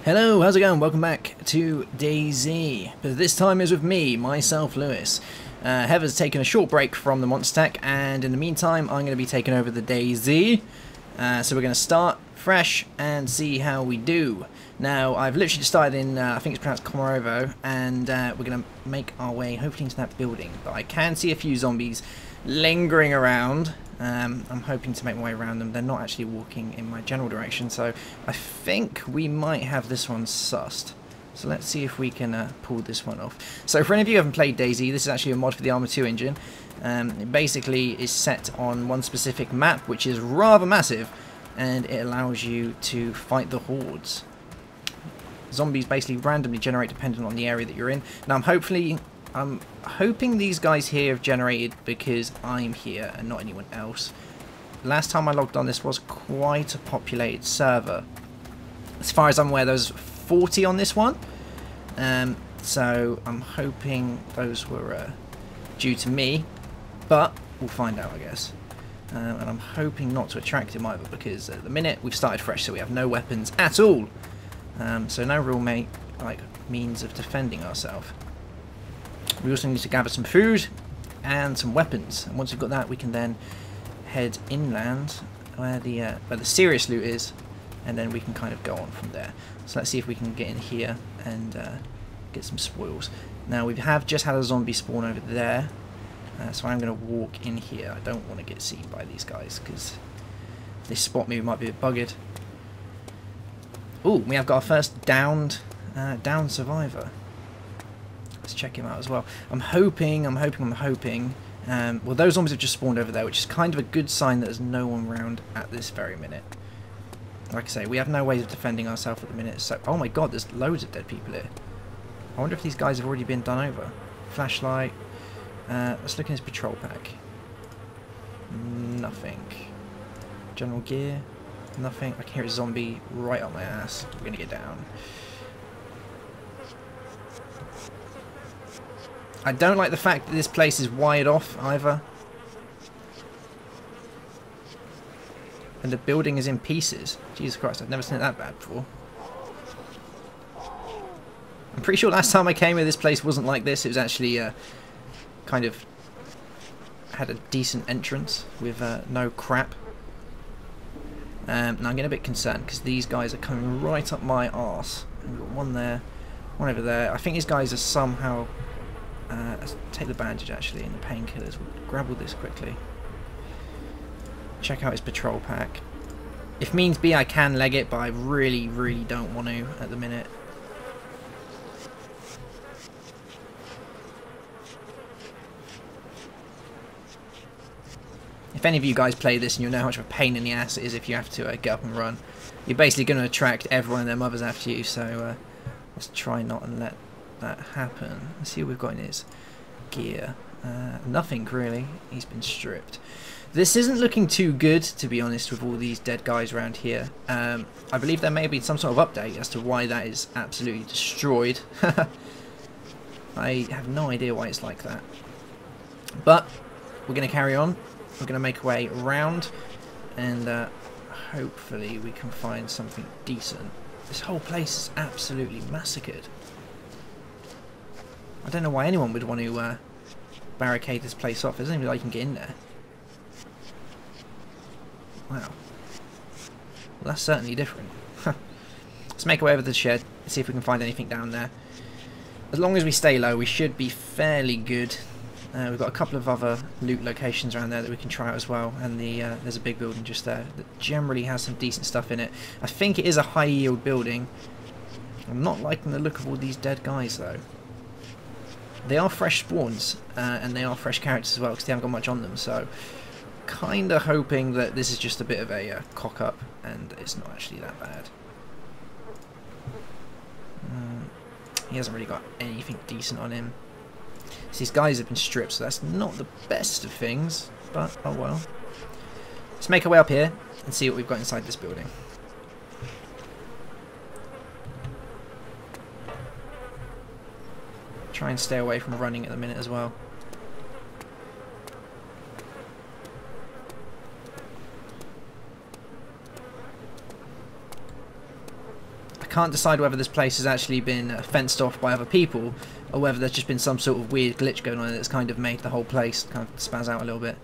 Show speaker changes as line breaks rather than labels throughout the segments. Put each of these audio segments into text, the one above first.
Hello, how's it going? Welcome back to DayZ. But this time is with me, myself, Lewis. Heather's taken a short break from the monster attack, and in the meantime, I'm going to be taking over the DayZ. So we're going to start fresh and see how we do. Now, I've literally just started in, I think it's pronounced Komorovo, and we're going to make our way, hopefully, into that building. But I can see a few zombies lingering around. I'm hoping to make my way around them. They're not actually walking in my general direction, so I think we might have this one sussed. So let's see if we can pull this one off. So for any of you who haven't played DayZ, this is actually a mod for the Arma 2 engine. It basically is set on one specific map, which is rather massive, and it allows you to fight the hordes. Zombies basically randomly generate depending on the area that you're in. Now I'm hoping these guys here have generated because I'm here and not anyone else. Last time I logged on, this was quite a populated server. As far as I'm aware, there's 40 on this one. So I'm hoping those were due to me, but we'll find out, I guess. And I'm hoping not to attract him either, because at the minute we've started fresh, so we have no weapons at all. So no real means of defending ourselves. We also need to gather some food and some weapons, and once we've got that, we can then head inland where the serious loot is, and then we can kind of go on from there. So let's see if we can get in here and get some spoils. Now we have just had a zombie spawn over there, so I'm going to walk in here. I don't want to get seen by these guys because if they spot me, we might be a bit buggered. Oh, we have got our first downed survivor. Let's check him out as well. I'm hoping. Well, those zombies have just spawned over there, which is kind of a good sign that there's no one around at this very minute. Like I say, we have no ways of defending ourselves at the minute. So, oh my god, there's loads of dead people here. I wonder if these guys have already been done over. Flashlight. Let's look in his patrol pack. Nothing. General gear. Nothing. I can hear a zombie right up my ass. We're gonna get down. I don't like the fact that this place is wired off either. And the building is in pieces. Jesus Christ, I've never seen it that bad before. I'm pretty sure last time I came here this place wasn't like this. It was actually kind of had a decent entrance with no crap. Now I'm getting a bit concerned because these guys are coming right up my arse. We've got one there, one over there. I think these guys are somehow... let's take the bandage actually and the painkillers. We'll grab all this quickly. Check out his patrol pack. If means be, I can leg it, but I really, really don't want to at the minute. If any of you guys play this and you'll know how much of a pain in the ass it is if you have to get up and run, you're basically going to attract everyone and their mothers after you, so let's try not and let that happen. Let's see what we've got in his gear. Nothing really. He's been stripped. This isn't looking too good, to be honest, with all these dead guys around here. I believe there may have been some sort of update as to why that is absolutely destroyed. I have no idea why it's like that. But we're going to carry on. We're going to make our way around, and hopefully we can find something decent. This whole place is absolutely massacred. I don't know why anyone would want to barricade this place off. There's only way I can get in there. Wow. Well, that's certainly different. Let's make our way over to the shed and see if we can find anything down there. As long as we stay low, we should be fairly good. We've got a couple of other loot locations around there that we can try out as well, and there's a big building just there that generally has some decent stuff in it. I think it is a high yield building. I'm not liking the look of all these dead guys though. They are fresh spawns, and they are fresh characters as well because they haven't got much on them, so kinda hoping that this is just a bit of a cock up and it's not actually that bad. He hasn't really got anything decent on him. So these guys have been stripped, so that's not the best of things, but oh well. Let's make our way up here and see what we've got inside this building. Try and stay away from running at the minute as well. can't decide whether this place has actually been fenced off by other people, or whether there's just been some sort of weird glitch going on that's kind of made the whole place kind of spaz out a little bit.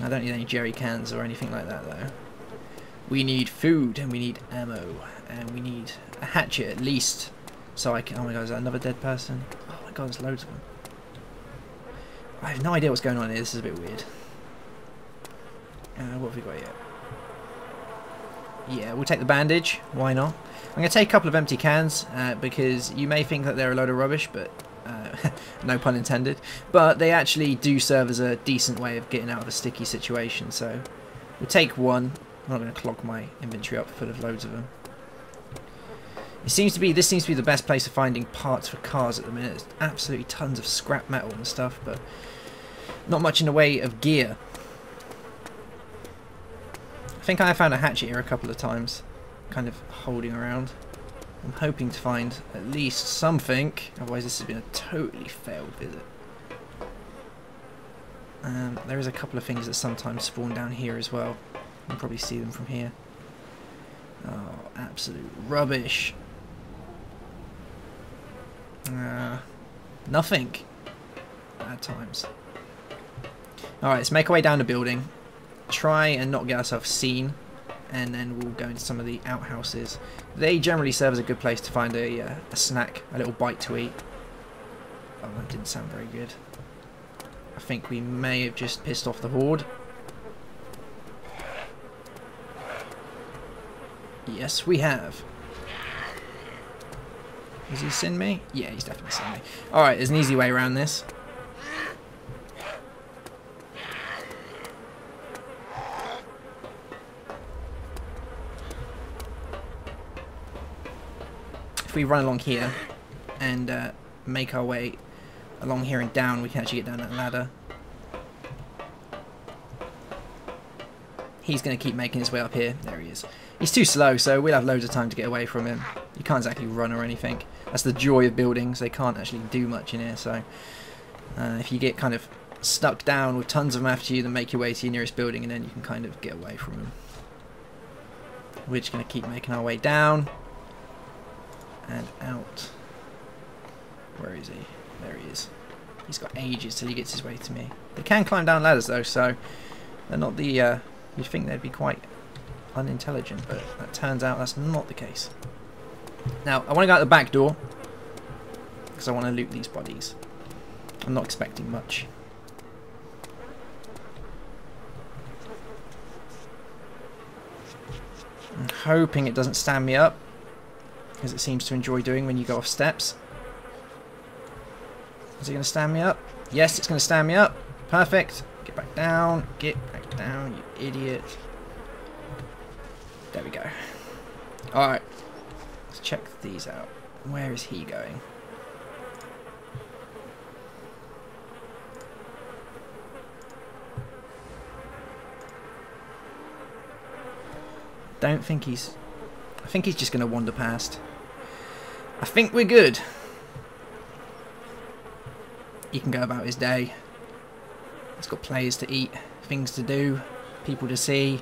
I don't need any jerry cans or anything like that though. We need food, and we need ammo, and we need a hatchet at least, so I can... Oh my god, is that another dead person? Oh my god, there's loads of them. I have no idea what's going on here, this is a bit weird. What have we got here? Yeah, we'll take the bandage, why not? I'm going to take a couple of empty cans, because you may think that they're a load of rubbish, but no pun intended. But they actually do serve as a decent way of getting out of a sticky situation, so we'll take one. I'm not going to clog my inventory up full of loads of them. This seems to be the best place for finding parts for cars at the minute. There's absolutely tons of scrap metal and stuff, but not much in the way of gear. I think I have found a hatchet here a couple of times, kind of holding around. I'm hoping to find at least something, otherwise this has been a totally failed visit. There is a couple of things that sometimes spawn down here as well. You can probably see them from here. Oh, absolute rubbish. Nothing at times. Alright, let's make our way down the building. Try and not get ourselves seen, and then we'll go into some of the outhouses. They generally serve as a good place to find a snack, a little bite to eat. Oh, that didn't sound very good. I think we may have just pissed off the horde. Yes, we have. Has he seen me? Yeah, he's definitely seen me. Alright, there's an easy way around this. If we run along here and make our way along here and down, we can actually get down that ladder. He's going to keep making his way up here. There he is. He's too slow, so we'll have loads of time to get away from him. You can't exactly run or anything. That's the joy of buildings. They can't actually do much in here, so if you get kind of stuck down with tons of them after you, then make your way to your nearest building, and then you can kind of get away from him. We're just going to keep making our way down and out. Where is he? There he is. He's got ages till he gets his way to me. They can climb down ladders though, so they're not the... you'd think they'd be quite unintelligent, but that turns out that's not the case. Now, I want to go out the back door, because I want to loot these bodies. I'm not expecting much. I'm hoping it doesn't stand me up, because it seems to enjoy doing when you go off steps. Is it going to stand me up? Yes, it's going to stand me up. Perfect. Get back down. Get back down, you idiot. There we go. Alright. Let's check these out. Where is he going? Don't think he's... I think he's just going to wander past. I think we're good. He can go about his day. He's got players to eat, things to do, people to see.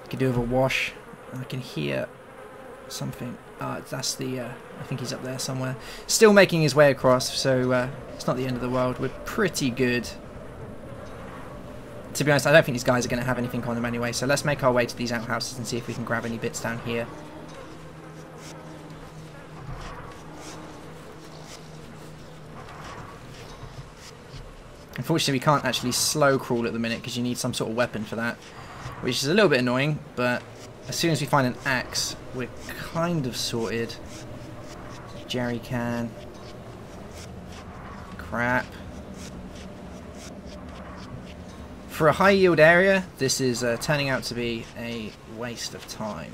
He can do with a wash. I can hear something. That's the... I think he's up there somewhere. Still making his way across, so it's not the end of the world. We're pretty good. To be honest, I don't think these guys are going to have anything on them anyway, so let's make our way to these outhouses and see if we can grab any bits down here. Unfortunately, we can't actually slow crawl at the minute because you need some sort of weapon for that, which is a little bit annoying, but as soon as we find an axe, we're kind of sorted. Jerry can. Crap. For a high yield area, this is turning out to be a waste of time.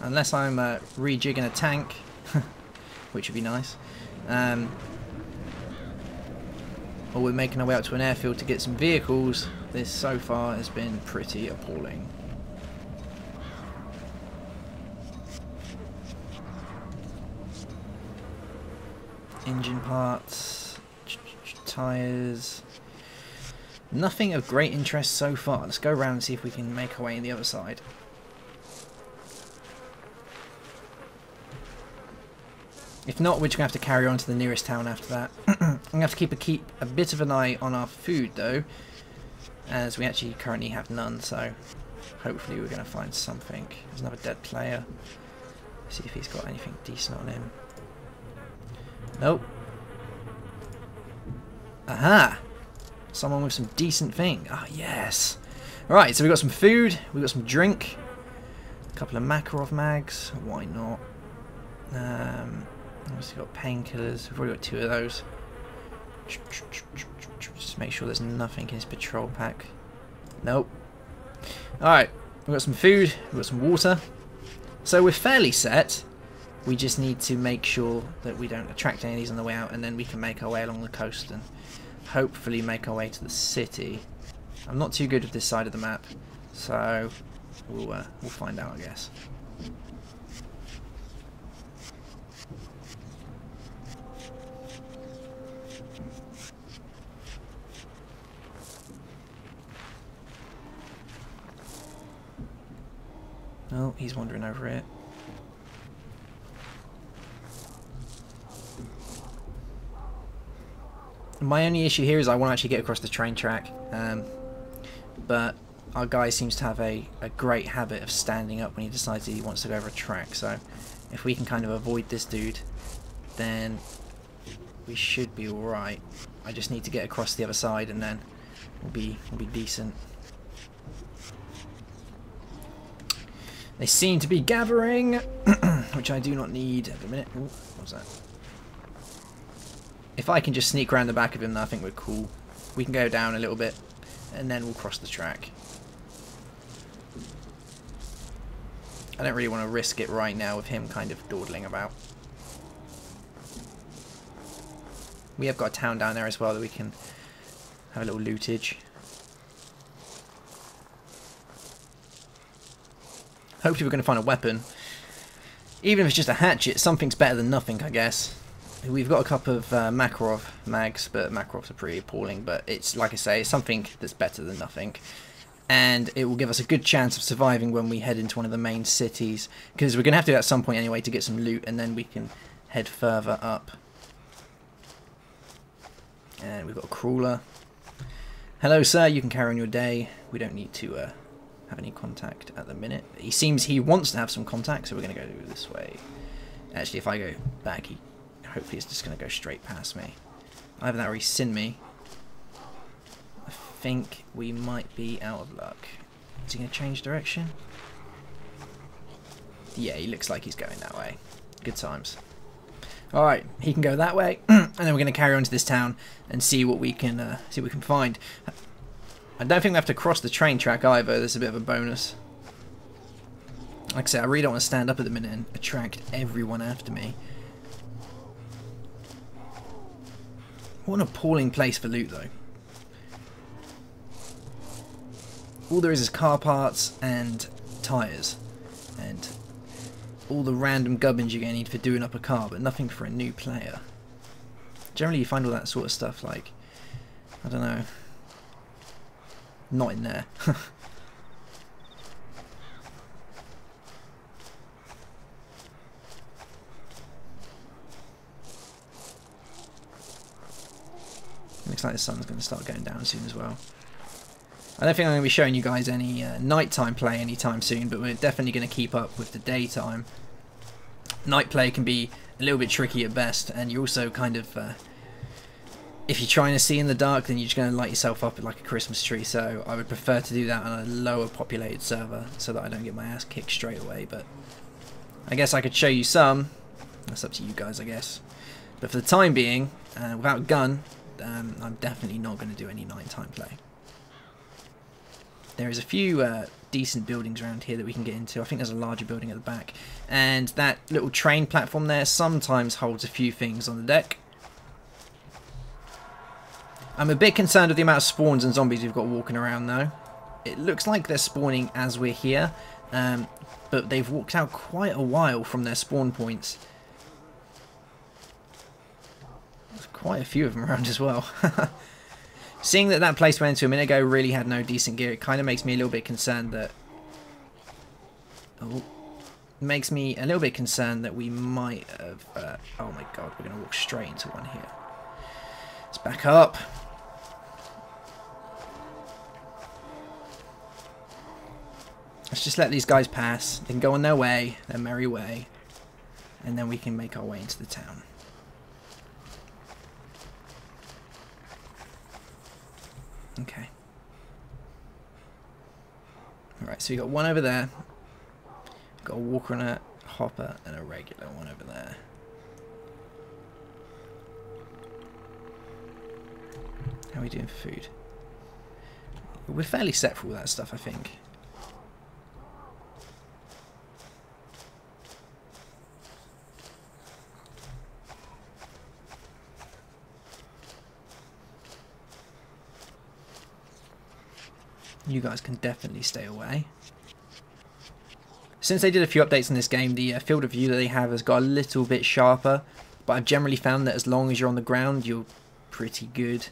Unless I'm rejigging a tank, which would be nice. Or we're making our way out to an airfield to get some vehicles. This so far has been pretty appalling. Engine parts, tyres. Nothing of great interest so far. Let's go around and see if we can make our way on the other side. If not, we're just going to have to carry on to the nearest town after that. I'm going to have to keep a bit of an eye on our food, though, as we actually currently have none, so hopefully we're going to find something. There's another dead player. See if he's got anything decent on him. Nope. Aha! Someone with some decent thing. Ah, yes! Right, so we've got some food, we've got some drink, a couple of Makarov mags, why not? Obviously got painkillers, we've already got 2 of those. Just make sure there's nothing in his patrol pack. Nope. Alright, we've got some food, we've got some water. So we're fairly set. We just need to make sure that we don't attract any of these on the way out, and then we can make our way along the coast and hopefully make our way to the city. I'm not too good with this side of the map, so we'll find out, I guess. Oh, he's wandering over it. My only issue here is I want to actually get across the train track, but our guy seems to have a great habit of standing up when he decides he wants to go over a track, so if we can kind of avoid this dude, then we should be alright. I just need to get across the other side and then we'll be decent. They seem to be gathering, which I do not need at the minute. Ooh, what was that? If I can just sneak around the back of him, I think we're cool. We can go down a little bit, and then we'll cross the track. I don't really want to risk it right now with him kind of dawdling about. We have got a town down there as well that we can have a little lootage. Hopefully we're going to find a weapon. Even if it's just a hatchet, something's better than nothing, I guess. We've got a couple of Makarov mags, but Makarovs are pretty appalling. But it's, like I say, it's something that's better than nothing. And it will give us a good chance of surviving when we head into one of the main cities. Because we're going to have to do that at some point anyway to get some loot, and then we can head further up. And we've got a crawler. Hello, sir. You can carry on your day. We don't need to have any contact at the minute. He seems he wants to have some contact, so we're going to go this way. Actually, if I go back, hopefully he's just going to go straight past me. Either that or he's seen me. I think we might be out of luck. Is he going to change direction? Yeah, he looks like he's going that way. Good times. Alright, he can go that way, and then we're going to carry on to this town and see what we can find. I don't think we have to cross the train track either. There's a bit of a bonus. Like I said, I really don't want to stand up at the minute and attract everyone after me. What an appalling place for loot, though. All there is car parts and tyres. And all the random gubbins you're going to need for doing up a car, but nothing for a new player. Generally, you find all that sort of stuff, like, I don't know, not in there. Looks like the sun's going to start going down soon as well. I don't think I'm going to be showing you guys any nighttime play anytime soon, but we're definitely going to keep up with the daytime. Night play can be a little bit tricky at best, and you also kind of, if you're trying to see in the dark, then you're just going to light yourself up like a Christmas tree, so I would prefer to do that on a lower populated server, so that I don't get my ass kicked straight away, but I guess I could show you some. That's up to you guys, I guess. But for the time being, without a gun, I'm definitely not going to do any nighttime play. There is a few decent buildings around here that we can get into. I think there's a larger building at the back. And that little train platform there sometimes holds a few things on the deck. I'm a bit concerned with the amount of spawns and zombies we've got walking around though. It looks like they're spawning as we're here. But they've walked out quite a while from their spawn points. There's quite a few of them around as well. Seeing that that place we went to a minute ago really had no decent gear, it kind of makes me a little bit concerned that... Oh, makes me a little bit concerned that we might have... oh my god, we're going to walk straight into one here. Let's back up. Let's just let these guys pass. They can go on their way, their merry way. And then we can make our way into the town. Okay. Alright, so we got one over there. Got a walker and a hopper and a regular one over there. How are we doing for food? We're fairly set for all that stuff, I think. You guys can definitely stay away. Since they did a few updates in this game, the field of view that they have has got a little bit sharper, but I've generally found that as long as you're on the ground, you're pretty good.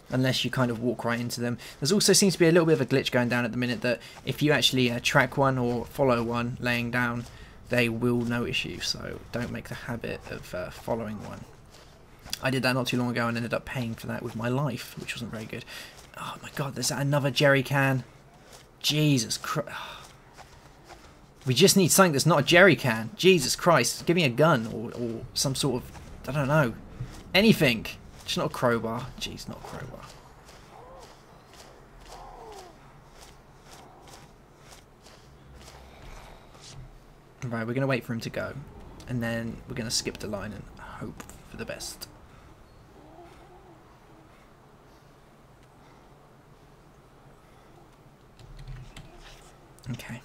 Unless you kind of walk right into them. There's also seems to be a little bit of a glitch going down at the minute that if you actually track one or follow one laying down, they will notice you, so don't make the habit of following one. I did that not too long ago and ended up paying for that with my life, which wasn't very good. Oh my god, there's another jerry can. Jesus Christ. We just need something that's not a jerry can. Jesus Christ. Give me a gun or some sort of, I don't know, anything. Just not a crowbar. Jeez, not a crowbar. Right, we're going to wait for him to go. And then we're going to skip the line and hope for the best. Okay.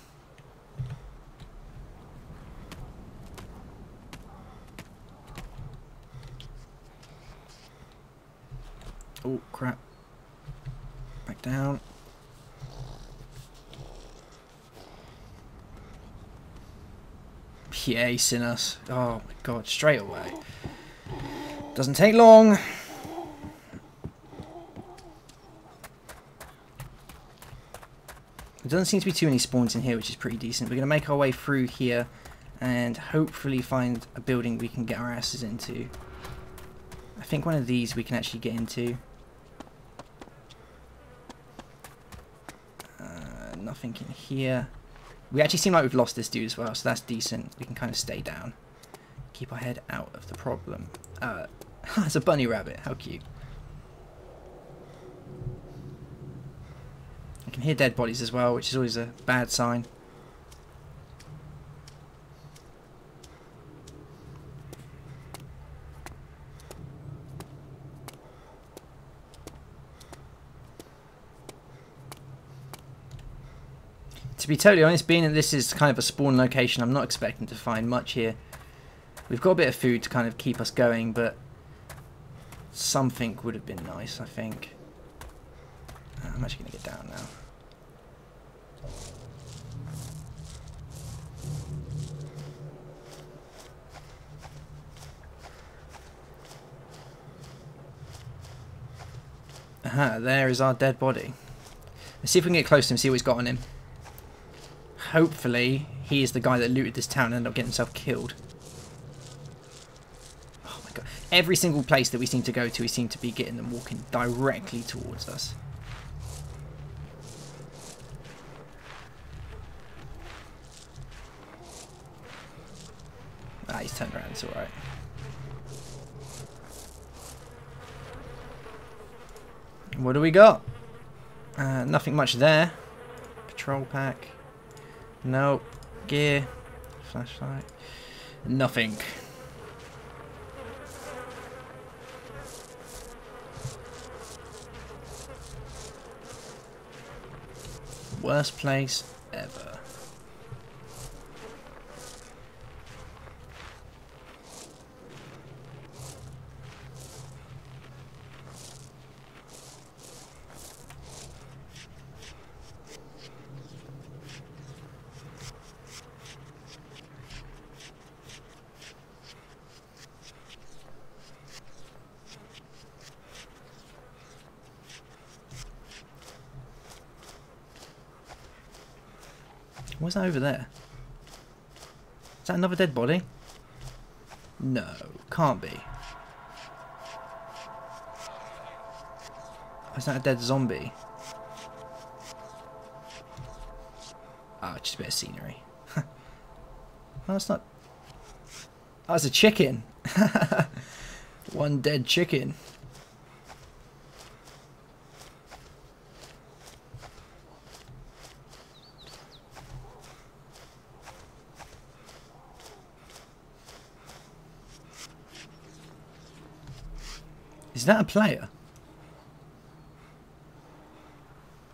Oh, crap. Back down. Yeah, he's seen us. Oh my god, straight away. Doesn't take long. There doesn't seem to be too many spawns in here, which is pretty decent. We're going to make our way through here and hopefully find a building we can get our asses into. I think one of these we can actually get into. Nothing in here. We actually seem like we've lost this dude as well, so that's decent. We can kind of stay down. Keep our head out of the problem. It's a bunny rabbit. How cute. I can hear dead bodies as well, which is always a bad sign. To be totally honest, being that this is kind of a spawn location, I'm not expecting to find much here. We've got a bit of food to kind of keep us going, but something would have been nice, I think. I'm actually going to get down now. Aha, there is our dead body. Let's see if we can get close to him, see what he's got on him. Hopefully, he is the guy that looted this town and ended up getting himself killed. Oh my god. Every single place that we seem to go to, we seem to be getting them walking directly towards us. Ah, he's turned around, it's alright. What do we got? Nothing much there. Patrol pack. Nope. Gear. Flashlight. Nothing. Worst place ever. What's that over there? that another dead body? No, can't be. Is that a dead zombie? Oh, just a bit of scenery. Oh, that's not... Oh, it's a chicken. One dead chicken. Is that a player?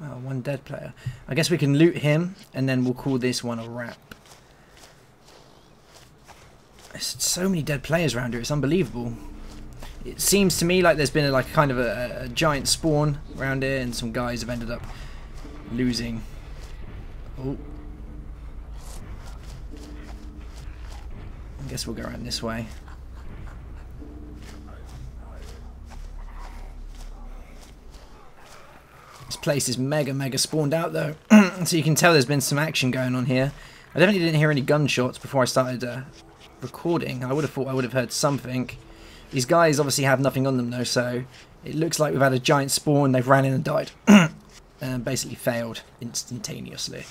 Oh, one dead player. I guess we can loot him, and then we'll call this one a wrap. There's so many dead players around here, it's unbelievable. It seems to me like there's been kind of a giant spawn around here, and some guys have ended up losing. Oh. I guess we'll go around this way. This place is mega spawned out though, so you can tell there's been some action going on here. I definitely didn't hear any gunshots before I started recording. I would have thought I would have heard something. These guys obviously have nothing on them though, so it looks like we've had a giant spawn, they've ran in and died. And basically failed instantaneously.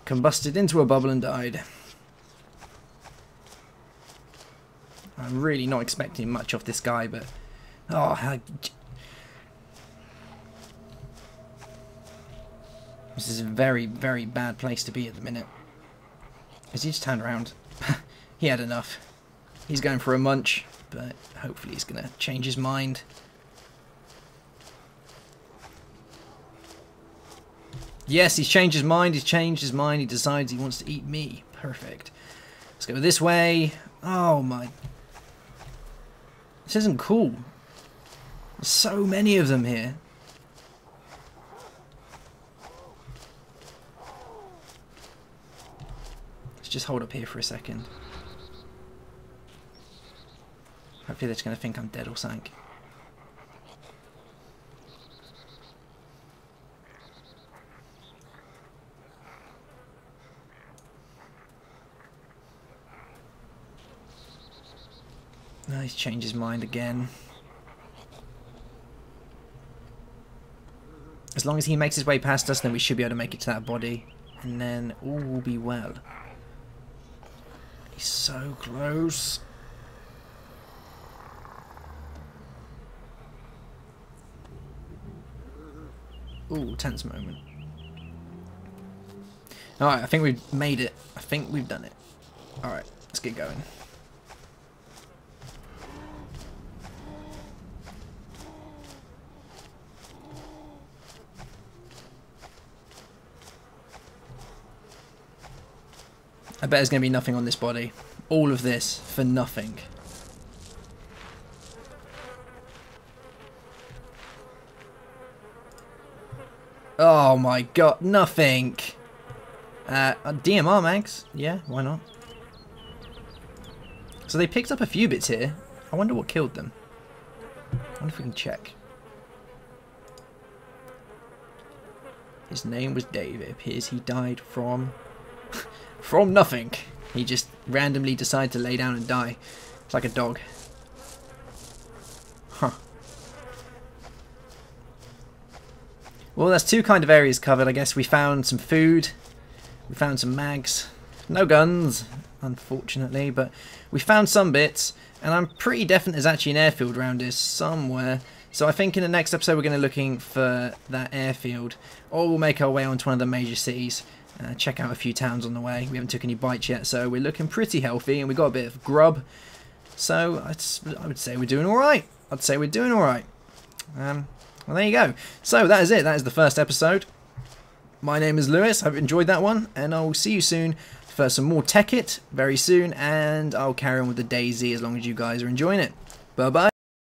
Combusted into a bubble and died. I'm really not expecting much off this guy, but... Oh, this is a very bad place to be at the minute. As he just turned around. He had enough. He's going for a munch, but hopefully he's going to change his mind. Yes, he's changed his mind. He's changed his mind. He decides he wants to eat me. Perfect. Let's go this way. Oh my... This isn't cool. There's so many of them here. Let's just hold up here for a second. Hopefully they're just going to think I'm dead or something. No, he's changed his mind again. As long as he makes his way past us, then we should be able to make it to that body. And then all will be well. He's so close. Ooh, tense moment. Alright, I think we've made it. I think we've done it. Alright, let's get going. I bet there's going to be nothing on this body. All of this for nothing. Oh my god, nothing. DMR mags. Yeah, why not? So they picked up a few bits here. I wonder what killed them. I wonder if we can check. His name was Dave. It appears he died from... from nothing. He just randomly decided to lay down and die. It's like a dog. Huh. Well, that's two kind of areas covered, I guess. We found some food. We found some mags. No guns, unfortunately, but we found some bits. And I'm pretty definite there's actually an airfield around here somewhere. So I think in the next episode we're going to be looking for that airfield. Or we'll make our way onto one of the major cities. Check out a few towns on the way. We haven't took any bites yet, so we're looking pretty healthy, and we got a bit of grub. So I would say we're doing all right. I'd say we're doing all right. Well, there you go. So that is it. That is the first episode. My name is Lewis. I hope you enjoyed that one, and I will see you soon for some more Tech It very soon, and I'll carry on with the DayZ as long as you guys are enjoying it. Bye bye.